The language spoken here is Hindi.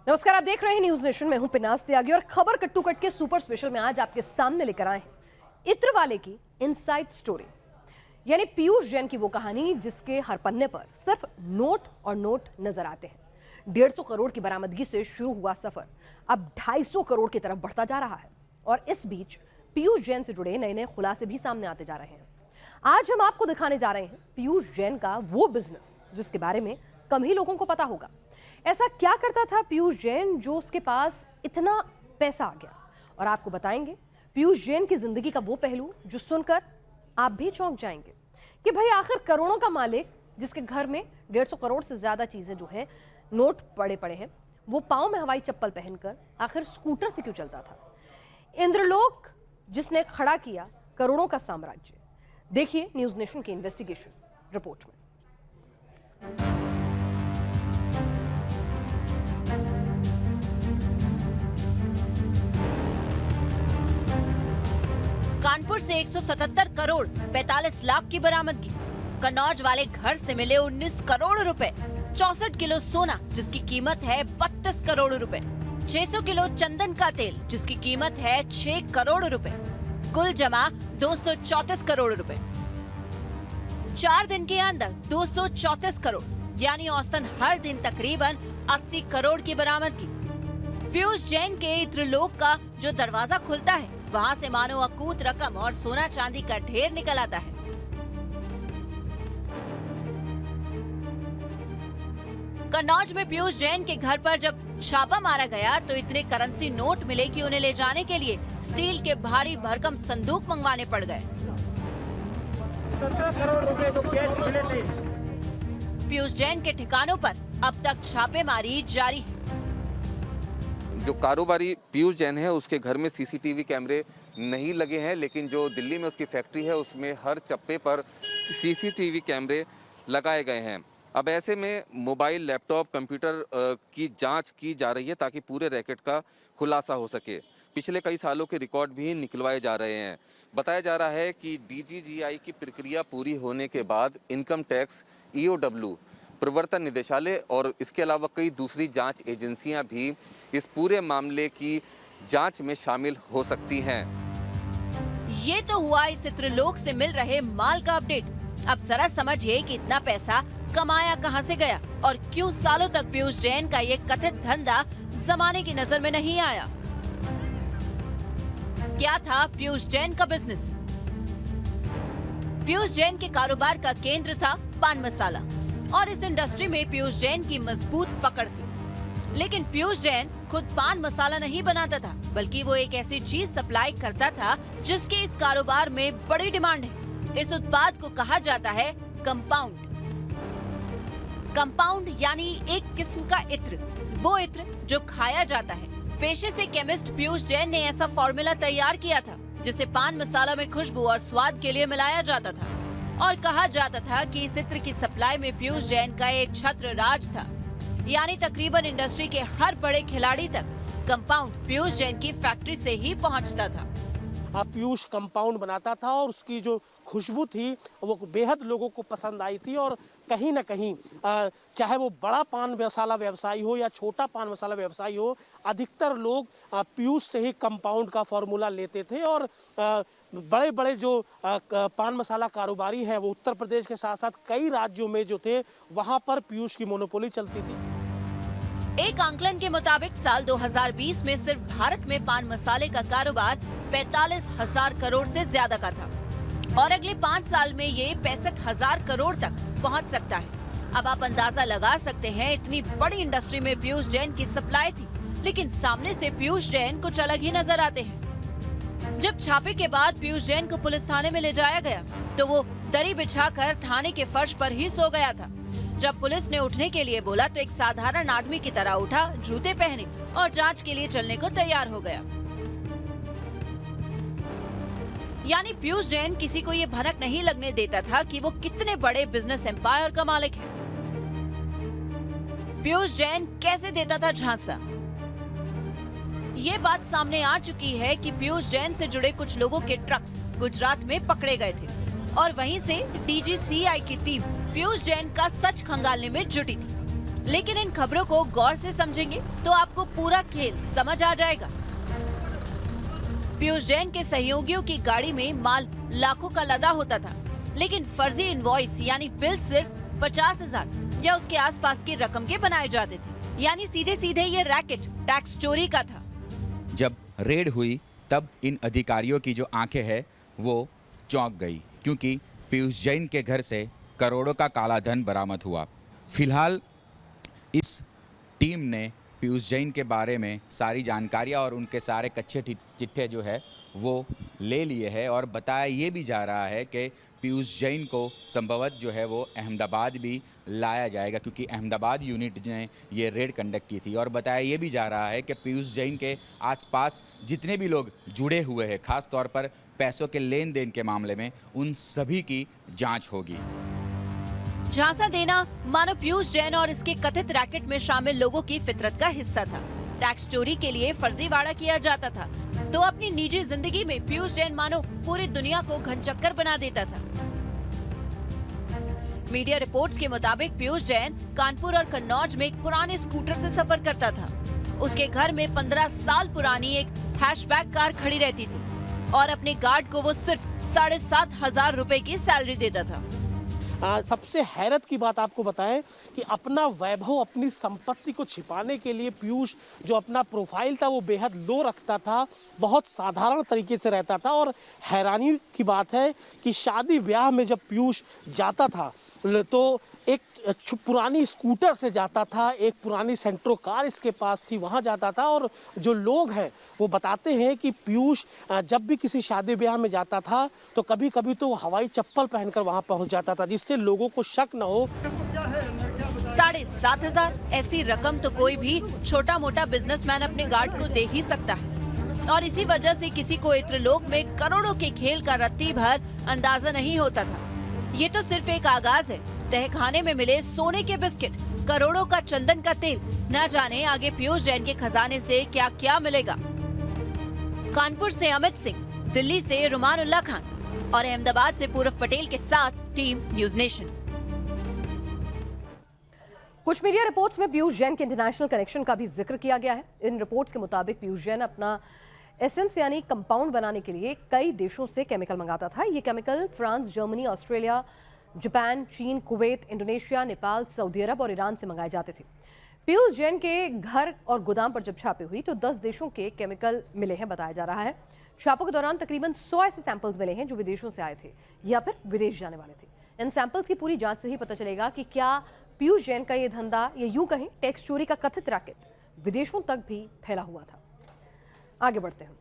नमस्कार, आप देख रहे हैं न्यूज नेशन में हूं पिनास त्यागी और खबर कट्टू कट के सुपर स्पेशल में आज आपके सामने लेकर आए हैं इत्र वाले की इनसाइड स्टोरी, यानी पीयूष जैन की वो कहानी जिसके हर पन्ने पर सिर्फ नोट और नोट नजर आते हैं। 150 करोड़ की बरामदगी से शुरू हुआ सफर अब 250 करोड़ की तरफ बढ़ता जा रहा है और इस बीच पीयूष जैन से जुड़े नए नए खुलासे भी सामने आते जा रहे हैं। आज हम आपको दिखाने जा रहे हैं पीयूष जैन का वो बिजनेस जिसके बारे में कम ही लोगों को पता होगा। ऐसा क्या करता था पीयूष जैन जो उसके पास इतना पैसा आ गया, और आपको बताएंगे पीयूष जैन की जिंदगी का वो पहलू जो सुनकर आप भी चौंक जाएंगे कि भाई आखिर करोड़ों का मालिक जिसके घर में 150 करोड़ से ज्यादा चीजें जो है नोट पड़े पड़े हैं, वो पांव में हवाई चप्पल पहनकर आखिर स्कूटर से क्यों चलता था। इंद्रलोक जिसने खड़ा किया करोड़ों का साम्राज्य, देखिए न्यूज नेशन की इन्वेस्टिगेशन रिपोर्ट में। कानपुर से 177 करोड़ 45 लाख की बरामदगी। कन्नौज वाले घर से मिले 19 करोड़ रुपए। 64 किलो सोना जिसकी कीमत है 32 करोड़ रुपए। 600 किलो चंदन का तेल जिसकी कीमत है 6 करोड़ रुपए। कुल जमा 234 करोड़ रुपए। 4 दिन के अंदर 234 करोड़, यानी औसतन हर दिन तकरीबन 80 करोड़ की बरामदगी। पीयूष जैन के इत्रलोक का जो दरवाजा खुलता है वहाँ से मानो अकूत रकम और सोना चांदी का ढेर निकल आता है। कन्नौज में पीयूष जैन के घर पर जब छापा मारा गया तो इतने करेंसी नोट मिले कि उन्हें ले जाने के लिए स्टील के भारी भरकम संदूक मंगवाने पड़ गए। 17 करोड़ रुपए तो कैश मिले थे। पीयूष जैन के ठिकानों पर अब तक छापेमारी जारी है। जो कारोबारी पीयूष जैन है उसके घर में सीसीटीवी कैमरे नहीं लगे हैं, लेकिन जो दिल्ली में उसकी फैक्ट्री है उसमें हर चप्पे पर सीसीटीवी कैमरे लगाए गए हैं। अब ऐसे में मोबाइल, लैपटॉप, कंप्यूटर की जांच की जा रही है ताकि पूरे रैकेट का खुलासा हो सके। पिछले कई सालों के रिकॉर्ड भी निकलवाए जा रहे हैं। बताया जा रहा है कि डीजीजीआई की प्रक्रिया पूरी होने के बाद इनकम टैक्स, ईओडब्ल्यू, प्रवर्तन निदेशालय और इसके अलावा कई दूसरी जांच एजेंसियां भी इस पूरे मामले की जांच में शामिल हो सकती हैं। ये तो हुआ इस इत्रलोक से मिल रहे माल का अपडेट। अब जरा समझिए कि इतना पैसा कमाया कहां से गया और क्यों सालों तक पीयूष जैन का ये कथित धंधा जमाने की नजर में नहीं आया। क्या था पीयूष जैन का बिजनेस? पीयूष जैन के कारोबार का केंद्र था पान मसाला और इस इंडस्ट्री में पीयूष जैन की मजबूत पकड़ थी। लेकिन पीयूष जैन खुद पान मसाला नहीं बनाता था, बल्कि वो एक ऐसी चीज सप्लाई करता था जिसके इस कारोबार में बड़ी डिमांड है। इस उत्पाद को कहा जाता है कंपाउंड। कंपाउंड यानी एक किस्म का इत्र, वो इत्र जो खाया जाता है। पेशे से केमिस्ट पीयूष जैन ने ऐसा फॉर्मूला तैयार किया था जिसे पान मसाला में खुशबू और स्वाद के लिए मिलाया जाता था और कहा जाता था कि इस इत्र की सप्लाई में पीयूष जैन का एक छत्र राज था, यानी तकरीबन इंडस्ट्री के हर बड़े खिलाड़ी तक कंपाउंड पीयूष जैन की फैक्ट्री से ही पहुंचता था। पीयूष कंपाउंड बनाता था और उसकी जो खुशबू थी वो बेहद लोगों को पसंद आई थी और कहीं न कहीं चाहे वो बड़ा पान मसाला व्यवसायी हो या छोटा पान मसाला व्यवसायी हो, अधिकतर लोग पीयूष से ही कंपाउंड का फॉर्मूला लेते थे। और बड़े बड़े जो पान मसाला कारोबारी हैं वो उत्तर प्रदेश के साथ साथ कई राज्यों में जो थे वहाँ पर पीयूष की मोनोपोली चलती थी। एक आंकलन के मुताबिक साल 2020 में सिर्फ भारत में पान मसाले का कारोबार 45,000 करोड़ से ज्यादा का था और अगले 5 साल में ये 65,000 करोड़ तक पहुंच सकता है। अब आप अंदाजा लगा सकते हैं इतनी बड़ी इंडस्ट्री में पीयूष जैन की सप्लाई थी, लेकिन सामने से पीयूष जैन कुछ अलग ही नजर आते हैं। जब छापे के बाद पीयूष जैन को पुलिस थाने में ले जाया गया तो वो दरी बिछाकर थाने के फर्श पर ही सो गया था। जब पुलिस ने उठने के लिए बोला तो एक साधारण आदमी की तरह उठा, जूते पहने और जांच के लिए चलने को तैयार हो गया। यानी पीयूष जैन किसी को ये भनक नहीं लगने देता था कि वो कितने बड़े बिजनेस एम्पायर का मालिक है। पीयूष जैन कैसे देता था झांसा? ये बात सामने आ चुकी है कि पीयूष जैन से जुड़े कुछ लोगों के ट्रक्स गुजरात में पकड़े गए थे और वहीं से डीजीसीआई की टीम पीयूष जैन का सच खंगालने में जुटी थी। लेकिन इन खबरों को गौर से समझेंगे तो आपको पूरा खेल समझ आ जाएगा। पीयूष जैन के सहयोगियों की गाड़ी में माल लाखों का लदा होता था, लेकिन फर्जी इनवॉइस यानी बिल सिर्फ 50,000 या उसके आसपास की रकम के बनाए जाते थे। यानी सीधे सीधे ये रैकेट टैक्स चोरी का था। जब रेड हुई तब इन अधिकारियों की जो आंखें हैं वो चौंक गई, क्योंकि पीयूष जैन के घर से करोड़ों का काला धन बरामद हुआ। फिलहाल इस टीम ने पीयूष जैन के बारे में सारी जानकारियां और उनके सारे कच्चे चिट्ठे जो है वो ले लिए हैं और बताया ये भी जा रहा है कि पीयूष जैन को संभवत जो है वो अहमदाबाद भी लाया जाएगा, क्योंकि अहमदाबाद यूनिट ने ये रेड कंडक्ट की थी। और बताया ये भी जा रहा है कि पीयूष जैन के आसपास जितने भी लोग जुड़े हुए हैं, खास तौर पर पैसों के लेन देन के मामले में, उन सभी की जांच होगी। झांसा देना मानो पीयूष जैन और इसके कथित रैकेट में शामिल लोगों की फितरत का हिस्सा था। टैक्स चोरी के लिए फर्जीवाड़ा किया जाता था, तो अपनी निजी जिंदगी में पीयूष जैन मानो पूरी दुनिया को घनचक्कर बना देता था। मीडिया रिपोर्ट्स के मुताबिक पीयूष जैन कानपुर और कन्नौज में एक पुराने स्कूटर से सफर करता था। उसके घर में 15 साल पुरानी एक हैचबैक कार खड़ी रहती थी और अपने गार्ड को वो सिर्फ 7,500 रुपए की सैलरी देता था। सबसे हैरत की बात आपको बताएं कि अपना वैभव, अपनी संपत्ति को छिपाने के लिए पीयूष जो अपना प्रोफाइल था वो बेहद लो रखता था, बहुत साधारण तरीके से रहता था। और हैरानी की बात है कि शादी ब्याह में जब पीयूष जाता था तो एक पुरानी स्कूटर से जाता था, एक पुरानी सेंट्रो कार इसके पास थी, वहाँ जाता था। और जो लोग हैं वो बताते हैं कि पीयूष जब भी किसी शादी ब्याह में जाता था तो कभी कभी तो हवाई चप्पल पहनकर वहाँ पहुँच जाता था, जिससे लोगों को शक न हो। 7,500 ऐसी रकम तो कोई भी छोटा मोटा बिजनेसमैन अपने गार्ड को दे ही सकता है, और इसी वजह से किसी को इत्रलोक में करोड़ों के खेल का रत्ती भर अंदाजा नहीं होता था। ये तो सिर्फ एक आगाज है। तहखाने में मिले सोने के बिस्किट, करोड़ों का चंदन का तेल, न जाने आगे पीयूष जैन के खजाने से क्या क्या मिलेगा। कानपुर से अमित सिंह, दिल्ली से रुमानुल्लाह खान और अहमदाबाद से पूरब पटेल के साथ टीम न्यूज नेशन। कुछ मीडिया रिपोर्ट्स में पीयूष जैन के इंटरनेशनल कनेक्शन का भी जिक्र किया गया है। इन रिपोर्ट्स के मुताबिक पीयूष जैन अपना एसेंस यानी कंपाउंड बनाने के लिए कई देशों से केमिकल मंगाता था। ये chemical France, Germany, Australia, Japan, चीन, कुवैत, इंडोनेशिया, नेपाल, सऊदी अरब और ईरान से मंगाए जाते थे। पीयूष जैन के घर और गोदाम पर जब छापे हुई तो 10 देशों के केमिकल मिले हैं बताया जा रहा है। छापों के दौरान तकरीबन 100 ऐसे सैंपल्स मिले हैं जो विदेशों से आए थे या फिर विदेश जाने वाले थे। इन सैंपल्स की पूरी जांच से ही पता चलेगा कि क्या पीयूष जैन का ये धंधा, या यूं कहें टैक्स चोरी का कथित रैकेट, विदेशों तक भी फैला हुआ था। आगे बढ़ते हैं।